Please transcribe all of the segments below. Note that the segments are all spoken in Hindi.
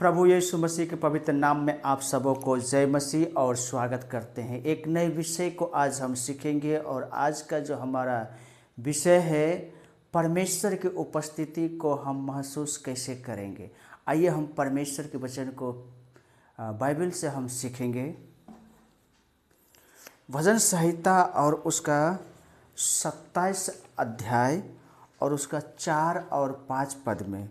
प्रभु यीशु मसीह के पवित्र नाम में आप सबों को जय मसीह और स्वागत करते हैं। एक नए विषय को आज हम सीखेंगे और आज का जो हमारा विषय है परमेश्वर की उपस्थिति को हम महसूस कैसे करेंगे। आइए हम परमेश्वर के वचन को बाइबल से हम सीखेंगे। भजन संहिता और उसका 27 अध्याय और उसका 4 और 5 पद में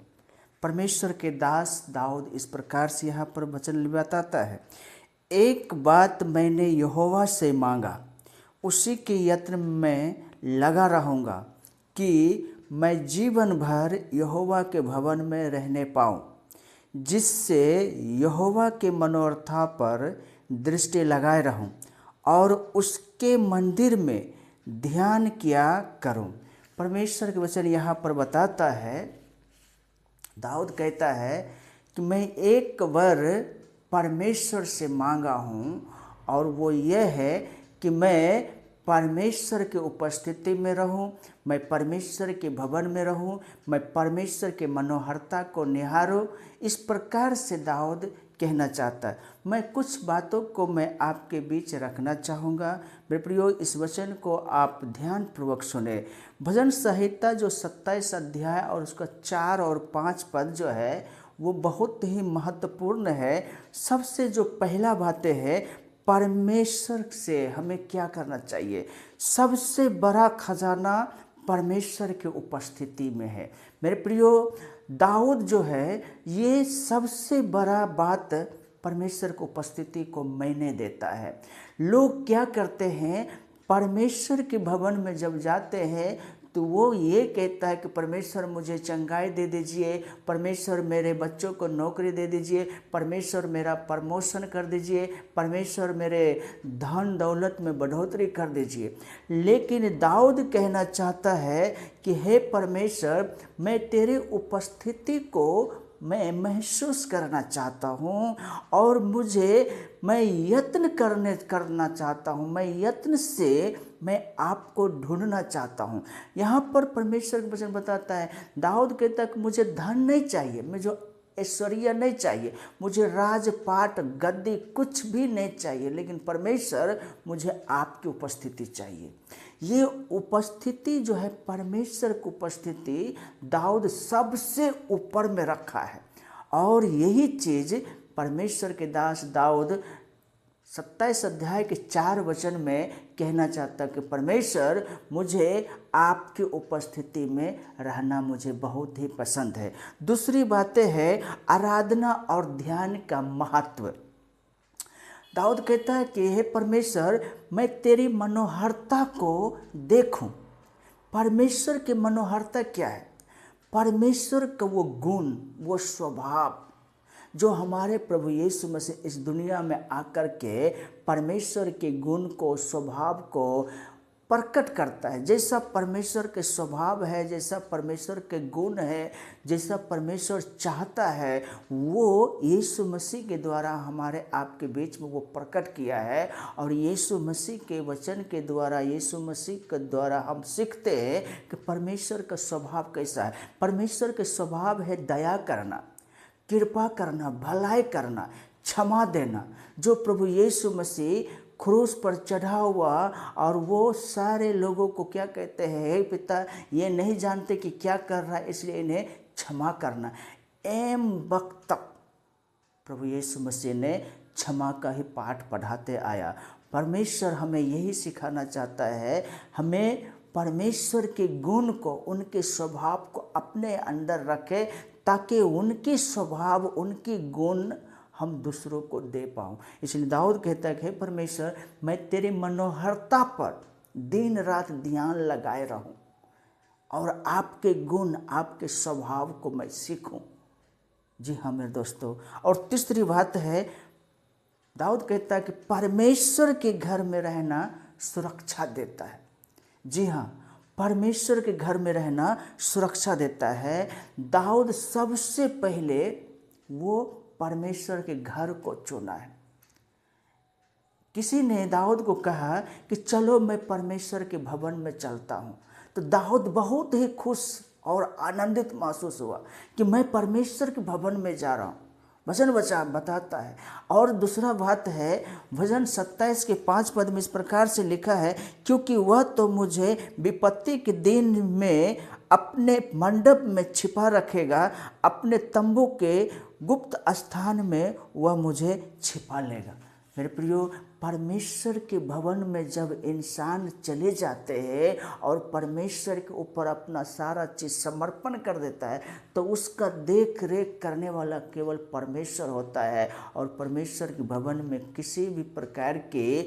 परमेश्वर के दास दाऊद इस प्रकार से यहाँ पर वचन बताता है। एक बात मैंने यहोवा से मांगा, उसी के यत्न में लगा रहूँगा कि मैं जीवन भर यहोवा के भवन में रहने पाऊँ, जिससे यहोवा के मनोरथा पर दृष्टि लगाए रहूँ और उसके मंदिर में ध्यान किया करूँ। परमेश्वर के वचन यहाँ पर बताता है, दाऊद कहता है कि मैं एक बार परमेश्वर से मांगा हूँ और वो ये है कि मैं परमेश्वर की उपस्थिति में रहूँ, मैं परमेश्वर के भवन में रहूँ, मैं परमेश्वर के मनोहरता को निहारूँ। इस प्रकार से दाऊद कहना चाहता है। मैं कुछ बातों को मैं आपके बीच रखना चाहूँगा। मेरे प्रियो, इस वचन को आप ध्यानपूर्वक सुने। भजन संहिता जो 27 अध्याय और उसका 4 और 5 पद जो है वो बहुत ही महत्वपूर्ण है। सबसे जो पहला बातें है, परमेश्वर से हमें क्या करना चाहिए। सबसे बड़ा खजाना परमेश्वर की उपस्थिति में है। मेरे प्रियो, दाऊद जो है ये सबसे बड़ा बात परमेश्वर की उपस्थिति को मायने देता है। लोग क्या करते हैं, परमेश्वर के भवन में जब जाते हैं तो वो ये कहता है कि परमेश्वर मुझे चंगाई दे दीजिए, परमेश्वर मेरे बच्चों को नौकरी दे दीजिए, परमेश्वर मेरा प्रमोशन कर दीजिए, परमेश्वर मेरे धन दौलत में बढ़ोतरी कर दीजिए। लेकिन दाऊद कहना चाहता है कि हे परमेश्वर, मैं तेरी उपस्थिति को मैं महसूस करना चाहता हूँ और मैं यत्न करना चाहता हूँ, मैं यत्न से मैं आपको ढूंढना चाहता हूँ। यहाँ पर परमेश्वर का वचन बताता है, दाऊद कहता है कि मुझे धन नहीं चाहिए, मुझे ऐश्वर्य नहीं चाहिए, मुझे राजपाट गद्दी कुछ भी नहीं चाहिए, लेकिन परमेश्वर मुझे आपकी उपस्थिति चाहिए। ये उपस्थिति जो है, परमेश्वर की उपस्थिति दाऊद सबसे ऊपर में रखा है और यही चीज़ परमेश्वर के दास दाऊद 27 अध्याय के 4 वचन में कहना चाहता कि परमेश्वर, मुझे आपकी उपस्थिति में रहना मुझे बहुत ही पसंद है। दूसरी बातें है आराधना और ध्यान का महत्व। दाऊद कहता है कि हे परमेश्वर, मैं तेरी मनोहरता को देखूं। परमेश्वर की मनोहरता क्या है? परमेश्वर का वो गुण, वो स्वभाव जो हमारे प्रभु यीशु मसीह इस दुनिया में आकर के परमेश्वर के गुण को, स्वभाव को प्रकट करता है। जैसा परमेश्वर के स्वभाव है, जैसा परमेश्वर के गुण है, जैसा परमेश्वर चाहता है, वो यीशु मसीह के द्वारा हमारे आपके बीच में वो प्रकट किया है। और यीशु मसीह के वचन के द्वारा, यीशु मसीह के द्वारा हम सीखते हैं कि परमेश्वर का स्वभाव कैसा है। परमेश्वर के स्वभाव है दया करना, कृपा करना, भलाई करना, क्षमा देना। जो प्रभु यीशु मसीह क्रूस पर चढ़ा हुआ और वो सारे लोगों को क्या कहते हैं, हे पिता, ये नहीं जानते कि क्या कर रहा है, इसलिए इन्हें क्षमा करना। एम वक्त तक प्रभु यीशु मसीह ने क्षमा का ही पाठ पढ़ाते आया। परमेश्वर हमें यही सिखाना चाहता है, हमें परमेश्वर के गुण को, उनके स्वभाव को अपने अंदर रखे ताकि उनके स्वभाव, उनके गुण हम दूसरों को दे पाऊँ। इसलिए दाऊद कहता है कि हे परमेश्वर, मैं तेरी मनोहरता पर दिन रात ध्यान लगाए रहूं और आपके गुण, आपके स्वभाव को मैं सीखूं। जी हाँ मेरे दोस्तों। और तीसरी बात है, दाऊद कहता है कि परमेश्वर के घर में रहना सुरक्षा देता है। जी हाँ, परमेश्वर के घर में रहना सुरक्षा देता है। दाऊद सबसे पहले वो परमेश्वर के घर को चुना है। किसी ने दाऊद को कहा कि चलो मैं परमेश्वर के भवन में चलता हूँ, तो दाऊद बहुत ही खुश और आनंदित महसूस हुआ कि मैं परमेश्वर के भवन में जा रहा हूँ। वचन बताता है। और दूसरा बात है, भजन 27 के 5 पद में इस प्रकार से लिखा है, क्योंकि वह तो मुझे विपत्ति के दिन में अपने मंडप में छिपा रखेगा, अपने तंबू के गुप्त स्थान में वह मुझे छिपा लेगा। मेरे प्रियो, परमेश्वर के भवन में जब इंसान चले जाते हैं और परमेश्वर के ऊपर अपना सारा चीज़ समर्पण कर देता है, तो उसका देख रेख करने वाला केवल परमेश्वर होता है। और परमेश्वर के भवन में किसी भी प्रकार के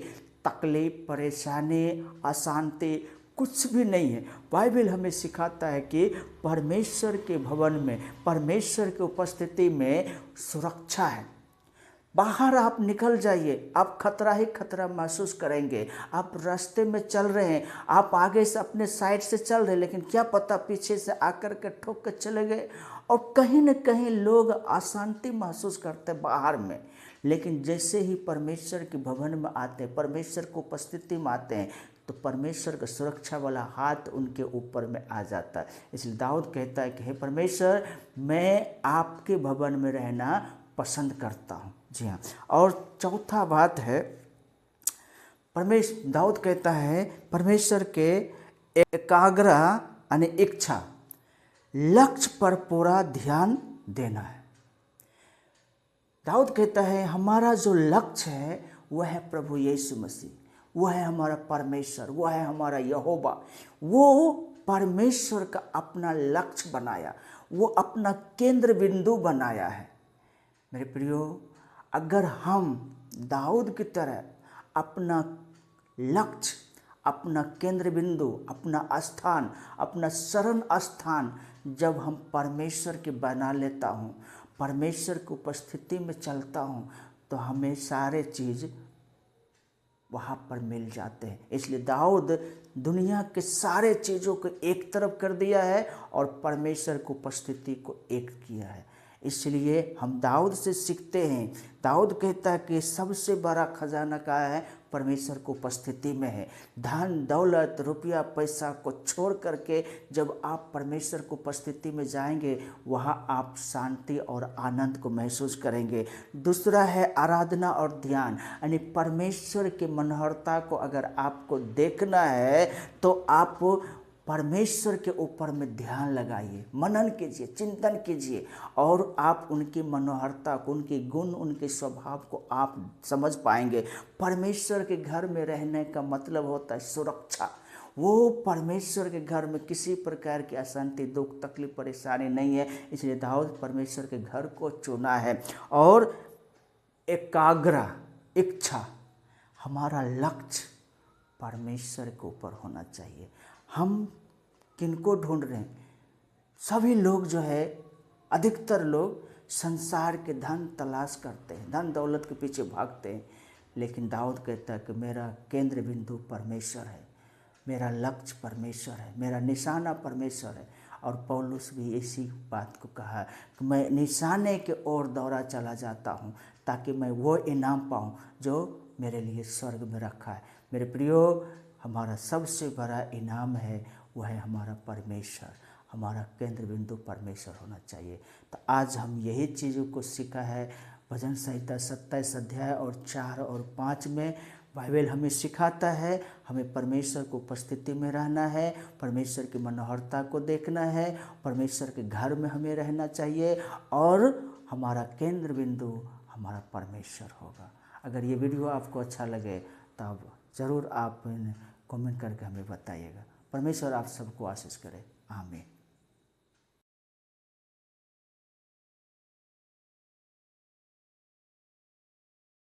तकलीफ, परेशानी, अशांति कुछ भी नहीं है। बाइबल हमें सिखाता है कि परमेश्वर के भवन में, परमेश्वर की उपस्थिति में सुरक्षा है। बाहर आप निकल जाइए, आप खतरा ही खतरा महसूस करेंगे। आप रास्ते में चल रहे हैं, आप आगे से अपने साइड से चल रहे हैं, लेकिन क्या पता पीछे से आकर के ठोक कर चले गए। और कहीं न कहीं लोग अशांति महसूस करते हैं बाहर में, लेकिन जैसे ही परमेश्वर के भवन में आते हैं, परमेश्वर की उपस्थिति में आते हैं, तो परमेश्वर का सुरक्षा वाला हाथ उनके ऊपर में आ जाता है। इसलिए दाऊद कहता है कि हे परमेश्वर, मैं आपके भवन में रहना पसंद करता हूँ। जी हाँ। और चौथा बात है, दाऊद कहता है परमेश्वर के एकाग्र यानी इच्छा, लक्ष्य पर पूरा ध्यान देना है। दाऊद कहता है हमारा जो लक्ष्य है वह है प्रभु यीशु मसीह, वह है हमारा परमेश्वर, वह है हमारा यहोवा। वो परमेश्वर का अपना लक्ष्य बनाया, वो अपना केंद्र बिंदु बनाया है। मेरे प्रियो, अगर हम दाऊद की तरह अपना लक्ष्य, अपना केंद्र बिंदु, अपना स्थान, अपना शरण स्थान जब हम परमेश्वर के बना लेता हूँ, परमेश्वर की उपस्थिति में चलता हूँ, तो हमें सारे चीज़ वहाँ पर मिल जाते हैं। इसलिए दाऊद दुनिया के सारे चीज़ों को एक तरफ कर दिया है और परमेश्वर की उपस्थिति को एक किया है। इसलिए हम दाऊद से सीखते हैं। दाऊद कहता है कि सबसे बड़ा खजाना का है, परमेश्वर को उपस्थिति में है। धन दौलत रुपया पैसा को छोड़ करके जब आप परमेश्वर को उपस्थिति में जाएंगे, वहाँ आप शांति और आनंद को महसूस करेंगे। दूसरा है आराधना और ध्यान, यानी परमेश्वर की मनोहरता को अगर आपको देखना है तो आप परमेश्वर के ऊपर में ध्यान लगाइए, मनन कीजिए, चिंतन कीजिए, और आप उनकी मनोहरता को, उनके गुण, उनके स्वभाव को आप समझ पाएंगे। परमेश्वर के घर में रहने का मतलब होता है सुरक्षा। वो परमेश्वर के घर में किसी प्रकार की अशांति, दुख, तकलीफ, परेशानी नहीं है। इसलिए दाऊद परमेश्वर के घर को चुना है। और एकाग्र इच्छा, हमारा लक्ष्य परमेश्वर के ऊपर होना चाहिए। हम किनको ढूंढ रहे हैं? सभी लोग जो है, अधिकतर लोग संसार के धन तलाश करते हैं, धन दौलत के पीछे भागते हैं। लेकिन दाऊद कहता है कि मेरा केंद्र बिंदु परमेश्वर है, मेरा लक्ष्य परमेश्वर है, मेरा निशाना परमेश्वर है। और पौलुस भी इसी बात को कहा कि मैं निशाने के ओर दौड़ा चला जाता हूँ ताकि मैं वो इनाम पाऊँ जो मेरे लिए स्वर्ग में रखा है। मेरे प्रियो, हमारा सबसे बड़ा इनाम है, वह है हमारा परमेश्वर। हमारा केंद्र बिंदु परमेश्वर होना चाहिए। तो आज हम यही चीज़ों को सीखा है। भजन संहिता 27 अध्याय और 4 और 5 में बाइबल हमें सिखाता है, हमें परमेश्वर को उपस्थिति में रहना है, परमेश्वर की मनोहरता को देखना है, परमेश्वर के घर में हमें रहना चाहिए, और हमारा केंद्र बिंदु हमारा परमेश्वर होगा। अगर ये वीडियो आपको अच्छा लगे तो ज़रूर आप कमेंट करके हमें बताइएगा। परमेश्वर आप सबको आशीष करे। आमीन।